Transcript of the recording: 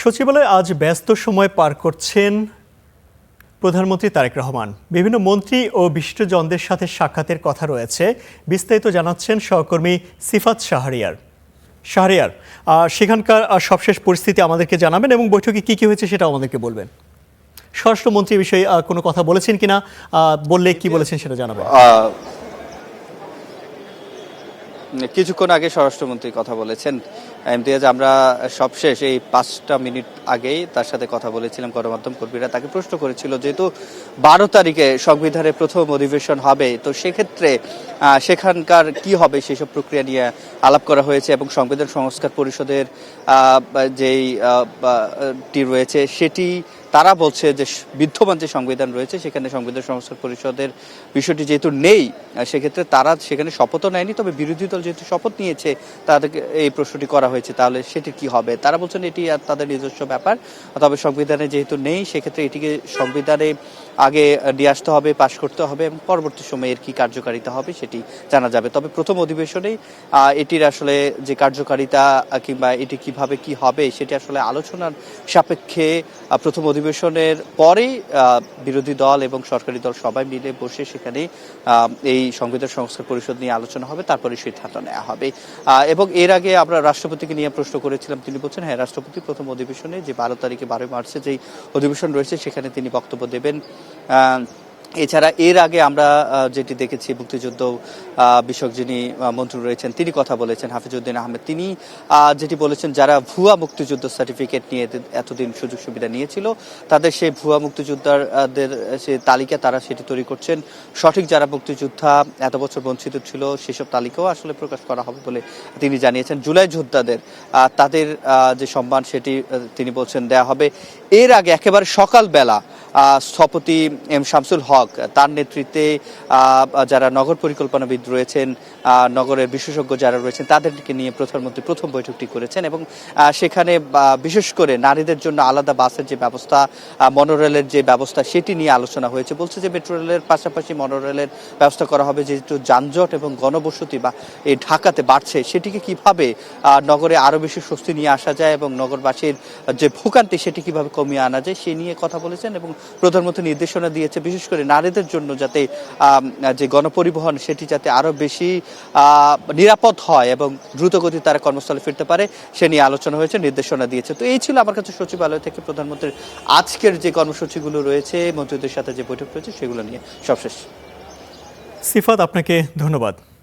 সচিবালয়ে আজ ব্যস্ত সময় পার করছেন প্রধানমন্ত্রী তারেক রহমান। বিভিন্ন মন্ত্রী ও বিশিষ্টজনদের সাথে সাক্ষাতের কথা রয়েছে। বিস্তারিত জানাচ্ছেন সহকর্মী সিফাত শাহরিয়ার। সেখানকার সবশেষ পরিস্থিতি আমাদেরকে জানাবেন এবং বৈঠকে কি কি হয়েছে সেটা আমাদেরকে বলবেন। স্বরাষ্ট্রমন্ত্রী বিষয়ে কোনো কথা বলেছেন কিনা, বললে কি বলেছেন সেটা জানাবেন। কিছুক্ষণ আগে স্বরাষ্ট্রমন্ত্রী কথা বলেছেন ইমতিয়াজ। আমরা সবশেষ এই 5টা মিনিট আগেই তার সাথে কথা বলেছিলাম। গণমাধ্যম কর্মীরা তাকে প্রশ্ন করেছিল, যেহেতু 12 তারিখে সংবিধানের প্রথম অধিবেশন হবে, তো সেক্ষেত্রে সেখানকার কি হবে সেসব প্রক্রিয়া নিয়ে আলাপ করা হয়েছে এবং সংবিধান সংস্কার পরিষদের যেই টি রয়েছে সেটি তারা বলছে যে বিদ্যমান যে সংবিধান রয়েছে সেখানে সংবিধান সংস্কার পরিষদের বিষয়টি যেহেতু নেই, সেক্ষেত্রে তারা সেখানে শপথও নেয়নি। তবে বিরোধী দল যেহেতু শপথ নিয়েছে, তাদেরকে এই প্রশ্নটি করা হয়েছে, তাহলে সেটি কি হবে। তারা বলছেন এটি আর তাদের নিজস্ব ব্যাপার, তবে সংবিধানে যেহেতু নেই সেক্ষেত্রে এটিকে সংবিধানে আগে নিয়ে আসতে হবে, পাশ করতে হবে এবং পরবর্তী সময়ে এর কি কার্যকারিতা হবে সেটি জানা যাবে। তবে প্রথম অধিবেশনেই এটির আসলে যে কার্যকারিতা কিংবা এটি কিভাবে কি হবে সেটি আসলে আলোচনার সাপেক্ষে প্রথম অধিবেশনের পরেই বিরোধী দল এবং সরকারি দল সবাই মিলে বসে সেখানে এই সংবিধান সংস্কার পরিষদ নিয়ে আলোচনা হবে, তারপরে সিদ্ধান্ত নেওয়া হবে। এবং এর আগে আমরা রাষ্ট্রপতিকে নিয়ে প্রশ্ন করেছিলাম, তিনি বলছেন হ্যাঁ, রাষ্ট্রপতি প্রথম অধিবেশনে যে 12 তারিখে 12 মার্চে যেই অধিবেশন রয়েছে সেখানে তিনি বক্তব্য দেবেন। এছাড়া এর আগে আমরা যেটি দেখেছি, মুক্তিযুদ্ধ বিষয়ক যিনি মন্ত্রী রয়েছেন তিনি কথা বলেছেন, হাফিজউদ্দিন আহমেদ। তিনি যেটি বলেছেন, যারা ভুয়া মুক্তিযুদ্ধ সার্টিফিকেট নিয়ে এতদিন সুযোগ সুবিধা নিয়েছিল তাদের সেই ভুয়া মুক্তিযোদ্ধাদের সে তালিকা তারা সেটি তৈরি করছেন। সঠিক যারা মুক্তিযোদ্ধা এত বছর বঞ্চিত ছিল সেসব তালিকাও আসলে প্রকাশ করা হবে বলে তিনি জানিয়েছেন। জুলাই যোদ্ধাদের তাদের যে সম্মান সেটি তিনি বলছেন দেয়া হবে। এর আগে একেবারে সকালবেলা স্থপতি এম শামসুল হক তার নেতৃত্বে যারা নগর পরিকল্পনাবিদ রয়েছেন, নগরের বিশেষজ্ঞ যারা রয়েছেন তাদেরকে নিয়ে প্রধানমন্ত্রী প্রথম বৈঠকটি করেছেন এবং সেখানে বিশেষ করে নারীদের জন্য আলাদা বাসের যে ব্যবস্থা, মনোরেলের যে ব্যবস্থা সেটি নিয়ে আলোচনা হয়েছে। বলছে যে মেট্রো রেলের পাশাপাশি মনোরেলের ব্যবস্থা করা হবে, যেহেতু যানজট এবং গণবসতি বা এই ঢাকাতে বাড়ছে সেটিকে কিভাবে নগরে আরো বেশি স্বস্তি নিয়ে আসা যায় এবং নগরবাসীর যে ভোগান্তি সেটি কিভাবে কমিয়ে আনা যায় সে নিয়ে কথা বলেছেন এবং প্রধানমন্ত্রী নির্দেশনা দিয়েছে বিশেষ করে নারীদের জন্য যাতে যে গণপরিবহন সেটি যাতে আরো বেশি নিরাপদ হয় এবং দ্রুতগতি তারা কর্মস্থলে ফিরতে পারে সে নিয়ে আলোচনা হয়েছে, নির্দেশনা দিয়েছে। তো এই ছিল আমার কাছে সচিবালয় থেকে প্রধানমন্ত্রীর আজকের যে কর্মসূচিগুলো রয়েছে, মন্ত্রীদের সাথে যে বৈঠক রয়েছে সেগুলো নিয়ে সবশেষ। সিফাত, আপনাকে ধন্যবাদ।